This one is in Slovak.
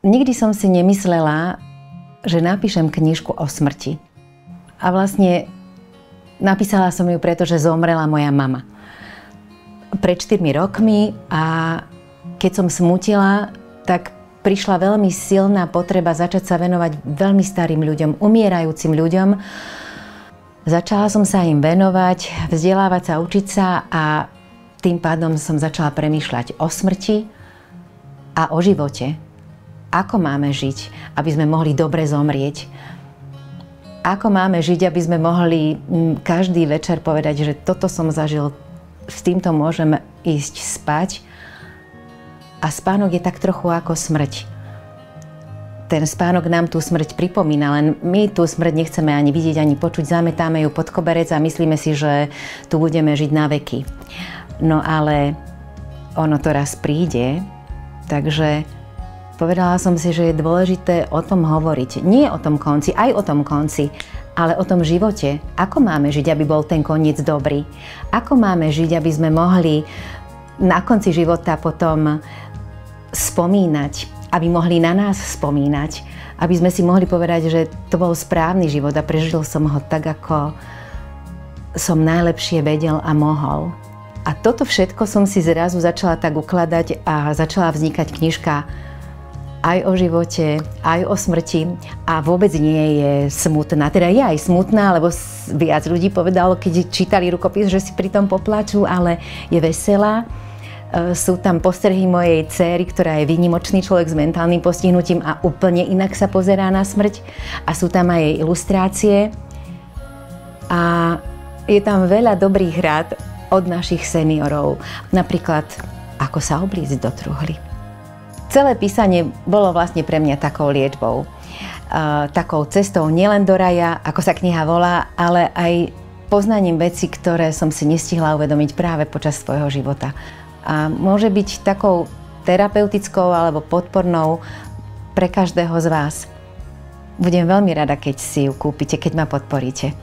Nikdy som si nemyslela, že napíšem knižku o smrti. A vlastne napísala som ju, pretože zomrela moja mama. Pred 4 rokmi a keď som smútila, tak prišla veľmi silná potreba začať sa venovať veľmi starým ľuďom, umierajúcim ľuďom. Začala som sa im venovať, vzdelávať sa, učiť sa a tým pádom som začala premýšľať o smrti a o živote. Ako máme žiť, aby sme mohli dobre zomrieť? Ako máme žiť, aby sme mohli každý večer povedať, že toto som zažil, s týmto môžem ísť spať. A spánok je tak trochu ako smrť. Ten spánok nám tú smrť pripomína, len my tú smrť nechceme ani vidieť, ani počuť, zametáme ju pod koberec a myslíme si, že tu budeme žiť na veky. No ale ono to raz príde, takže povedala som si, že je dôležité o tom hovoriť. Nie o tom konci, aj o tom konci, ale o tom živote. Ako máme žiť, aby bol ten koniec dobrý? Ako máme žiť, aby sme mohli na konci života potom spomínať, aby mohli na nás spomínať, aby sme si mohli povedať, že to bol správny život a prežil som ho tak, ako som najlepšie vedel a mohol. A toto všetko som si zrazu začala tak ukladať a začala vznikať knižka aj o živote, aj o smrti a vôbec nie je smutná. Teda je aj smutná, lebo viac ľudí povedalo, keď čítali rukopis, že si pri tom popláču, ale je veselá. Sú tam postrehy mojej dcéry, ktorá je výnimočný človek s mentálnym postihnutím a úplne inak sa pozerá na smrť. A sú tam aj jej ilustrácie. A je tam veľa dobrých rád od našich seniorov. Napríklad, ako sa obliecť do truhly. Celé písanie bolo vlastne pre mňa takou liečbou. Takou cestou nielen do raja, ako sa kniha volá, ale aj poznaním vecí, ktoré som si nestihla uvedomiť práve počas svojho života. A môže byť takou terapeutickou alebo podpornou pre každého z vás. Budem veľmi rada, keď si ju kúpite, keď ma podporíte.